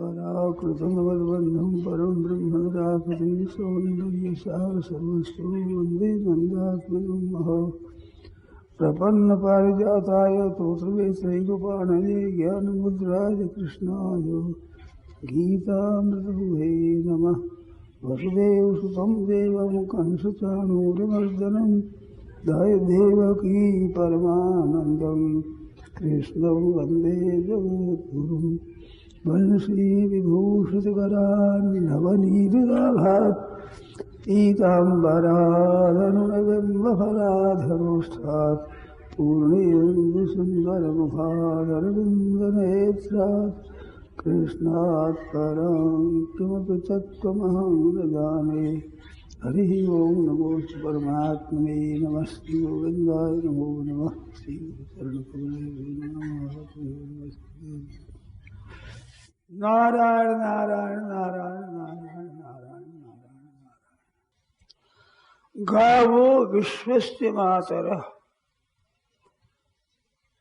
पराकृतमवद्बन्धं परं ब्रह्म निराकृतिं सौन्दर्यसार सर्वस्तु वन्दे नन्दात्मनं महा प्रपन्नपारिजाताय तोत्रवेत्रैकपाणये ज्ञानमुद्राय कृष्णाय गीतामृतदुहे नमः। वसुदेवसुतं देवं कंसचाणूरमर्दनं देवकी परमानन्दं कृष्णं वन्दे जगद्गुरुं। वंशीविभूषितकरान्नवनीतिदाभात् पीताम्बराधनुनबिम्बफलाधरोष्ठात् पूर्णेन्दुसुन्दरमुखादरविन्दनेत्रात् कृष्णात् परं किमपि तत्त्वमहं न जाने। हरिः ओं नमोस्तु परमात्मने नमस्ते गोविन्दाय नमो नमः। श्रीचरणकमले नमः। नारायण नारायण नारायण नारायण नारायण नारायण। गावो विश्वस्य मातरः,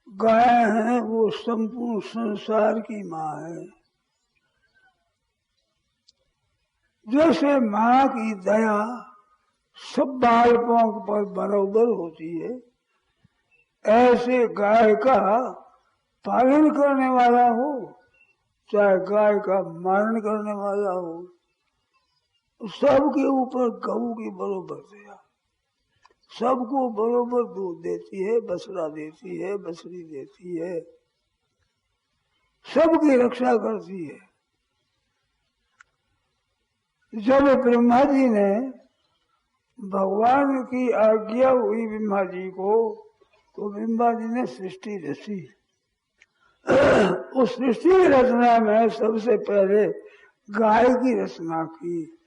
गाय है वो संपूर्ण संसार की माँ है। जैसे माँ की दया सब बालकों पर बराबर होती है, ऐसे गाय का पालन करने वाला हो चाहे गाय का मारण करने वाला हो, सबके ऊपर गऊ की बरोबर दया। सबको बरोबर दूध देती है, बछड़ा देती है, बछड़ी देती है, सबकी रक्षा करती है। जब ब्रह्मा जी ने भगवान की आज्ञा हुई ब्रह्मा जी को, तो ब्रह्मा जी ने सृष्टि रची। उस सृष्टि की रचना में सबसे पहले गाय की रचना की।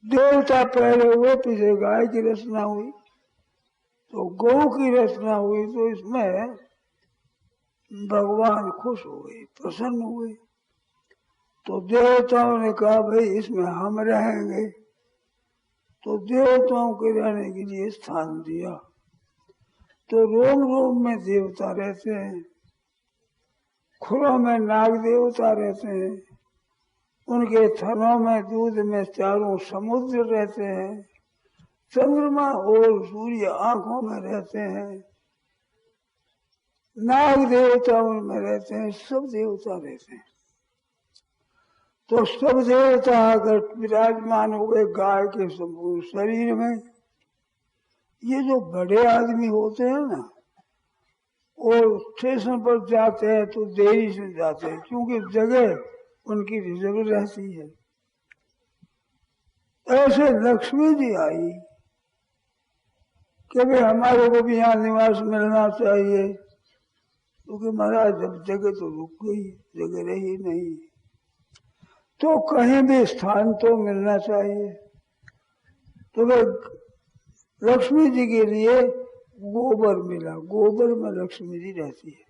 देवता पहले हुए, पीछे गाय की रचना हुई, तो गौ की रचना हुई। तो इसमें भगवान खुश हुए, प्रसन्न हुए। तो देवताओं ने कहा भाई इसमें हम रहेंगे, तो देवताओं के रहने के लिए स्थान दिया। तो रोम रोम में देवता रहते हैं, खुरों में नाग देवता रहते हैं, उनके थनों में दूध में चारों समुद्र रहते हैं, चंद्रमा और सूर्य आंखों में रहते हैं, नाग देवता उनमें रहते हैं, सब देवता रहते हैं। तो सब देवता अगर विराजमान हो गए गाय के संपूर्ण शरीर में। ये जो बड़े आदमी होते हैं ना, और स्टेशन पर जाते हैं तो देरी से जाते हैं, क्योंकि जगह उनकी रिजर्व रहती है। ऐसे लक्ष्मी जी आई कि भाई हमारे को भी यहाँ निवास मिलना चाहिए, क्योंकि महाराज जब जगह तो रुक गई, जगह रही नहीं, तो कहीं भी स्थान तो मिलना चाहिए। तो वे लक्ष्मी जी के लिए गोबर मिला, गोबर में लक्ष्मी जी रहती है।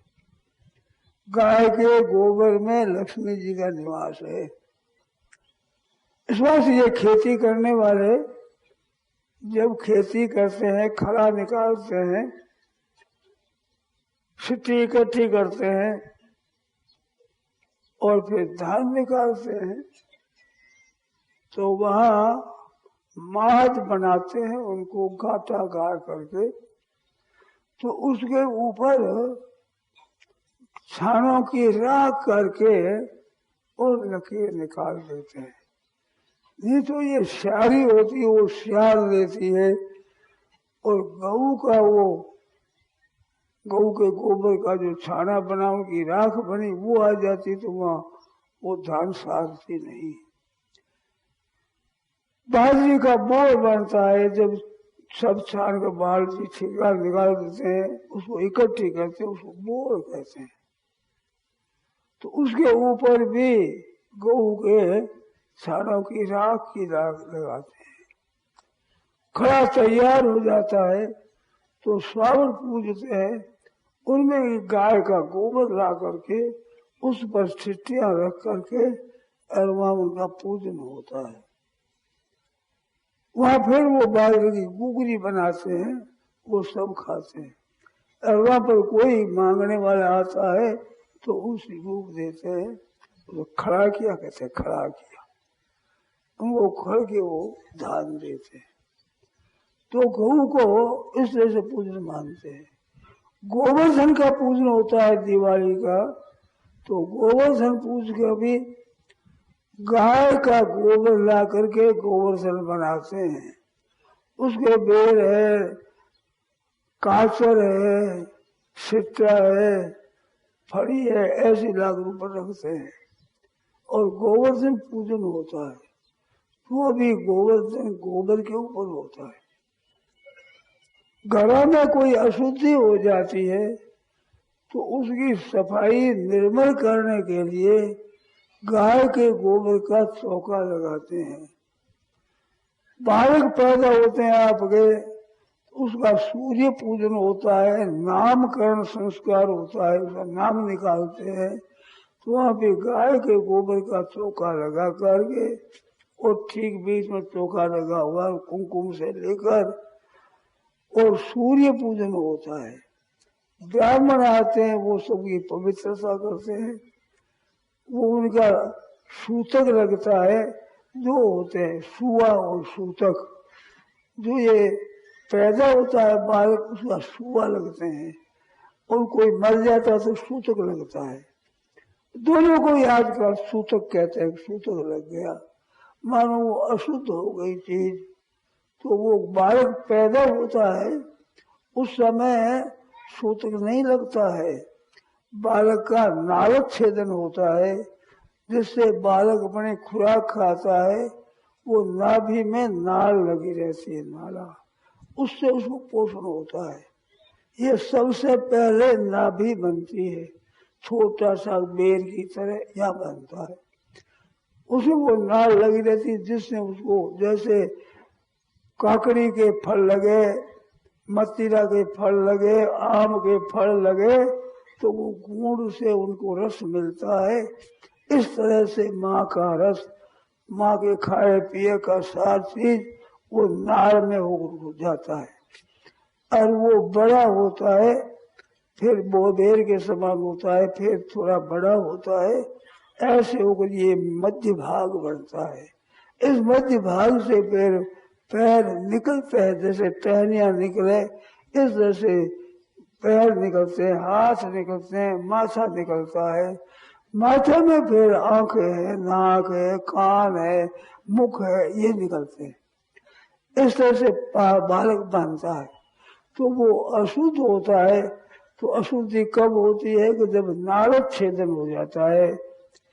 गाय के गोबर में लक्ष्मी जी का निवास है। इस बात से ये खेती करने वाले जब खेती करते हैं, खड़ा निकालते हैं, छिट्टी इकट्ठी करते हैं और फिर धान निकालते हैं, तो वहाँ माद बनाते हैं, उनको गाटा गाड़ करके, तो उसके ऊपर छानों की राख करके और लकीर निकाल देते हैं। नहीं तो ये स्यारी होती है, वो स्यार देती है, और गऊ का वो गऊ के गोबर का जो छाना बना, उनकी राख बनी, वो आ जाती, तो वहाँ वो धान सारती नहीं। बाजरी का बोर बनता है, जब सब छान का बाल्टी छिका निकाल देते हैं, उसको इकट्ठी करते हैं, उसको बोर कहते हैं। तो उसके ऊपर भी गऊ के छानों की राख लगाते हैं। खड़ा तैयार हो जाता है तो श्रावण पूजते हैं, उनमें गाय का गोबर ला करके उस पर छिट्टियां रख करके और वहां उनका पूजन होता है। वहां फिर वो बाजरे की गुगरी बनाते हैं, वो सब खाते हैं। और वहां पर कोई मांगने वाला आता है तो उस रूप देते हैं। तो खड़ा किया कहते हैं, खड़ा किया, उनको खड़ के वो ध्यान देते हैं। तो गौ को इस तरह से पूजन मानते हैं। गोवर्धन का पूजन होता है दिवाली का, तो गोवर्धन पूज के भी गाय का गोबर ला करके गोवर्धन बनाते हैं। उसके बेर है, काचर है, सिट्टा है, फड़ी है, ऐसी लाकर ऊपर रखते हैं और गोवर्धन पूजन होता है। वो भी गोवर्धन गोबर के ऊपर होता है। घरों में कोई अशुद्धि हो जाती है तो उसकी सफाई निर्मल करने के लिए गाय के गोबर का चौका लगाते हैं। बालक पैदा होते हैं आपके, उसका सूर्य पूजन होता है, नामकरण संस्कार होता है, उसका नाम निकालते हैं। तो वहाँ पे गाय के गोबर का चौका लगा करके और ठीक बीच में चौका लगा हुआ कुमकुम से लेकर और सूर्य पूजन होता है। ब्राह्मण आते हैं, वो सबकी पवित्रता करते हैं। वो उनका सूतक लगता है, जो होते हैं सुआ और सूतक, जो ये पैदा होता है बालक उसका सुआ लगते हैं और कोई मर जाता है तो सूतक लगता है। दोनों को याद कर सूतक कहते हैं, सूतक लग गया मानो वो अशुद्ध हो गई चीज। तो वो बालक पैदा होता है उस समय सूतक नहीं लगता है, बालक का नालक छेदन होता है, जिससे बालक अपने खुराक खाता है, वो नाभि में नाल लगी रहती है, नाला, उससे उसको पोषण होता है। ये सबसे पहले नाभि बनती है, छोटा सा बेर की तरह यहाँ बनता है, उसमें वो नाल लगी रहती है, जिससे उसको जैसे काकड़ी के फल लगे, मतीरा के फल लगे, आम के फल लगे, तो वो गुड़ से उनको रस मिलता है। इस तरह से माँ का रस, माँ के खाए पिए का सार चीज वो नाल में हो जाता है और वो बड़ा होता है, फिर बोबेर के समान होता है, फिर थोड़ा बड़ा होता है, ऐसे होकर ये मध्य भाग बढ़ता है। इस मध्य भाग से फिर पैर निकलते हैं, जैसे टहनियां निकले इस तरह से पैर निकलते हैं, हाथ निकलते हैं, माथा निकलता है। माथे में फिर आंखें है, नाक है, कान है, मुख है, ये निकलते हैं। इस तरह से बालक बनता है। तो वो अशुद्ध होता है। तो अशुद्धि कब होती है कि जब नाड़क छेदन हो जाता है,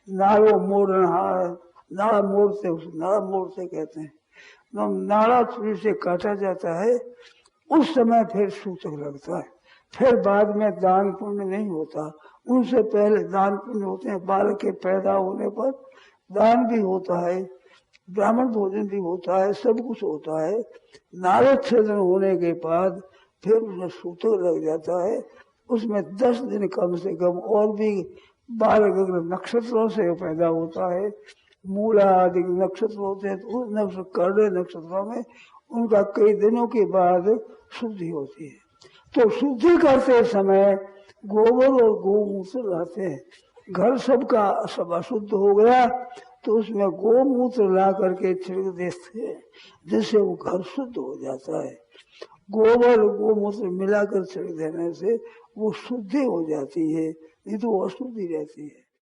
नाड़ो मोड़न, नाड़ा मोड़ते, उस नाड़ा मोड़ते कहते हैं, नाड़ा छुरी से काटा जाता है, उस समय फिर सूतक लगता है। फिर बाद में दान पुण्य नहीं होता, उनसे पहले दान पुण्य होते हैं। बालक के पैदा होने पर दान भी होता है, ब्राह्मण भोजन भी होता है, सब कुछ होता है। नारद छेदन होने के बाद फिर उसमें सूतक लग जाता है। उसमें 10 दिन कम से कम और भी बालक अगर नक्षत्रों से पैदा होता है, मूला आदि नक्षत्र होते हैं, तो उस नक्षत्र करड़े नक्षत्रों में उनका कई दिनों के बाद शुद्धि होती है। तो शुद्धि करते समय गोबर और गोमूत्र लाते हैं। घर सबका सब अशुद्ध हो गया तो उसमें गोमूत्र ला करके छिड़क देते हैं, जिससे वो घर शुद्ध हो जाता है। गोबर और गोमूत्र मिलाकर छिड़क देने से वो शुद्धि हो जाती है, नहीं तो वो अशुद्धि रहती है।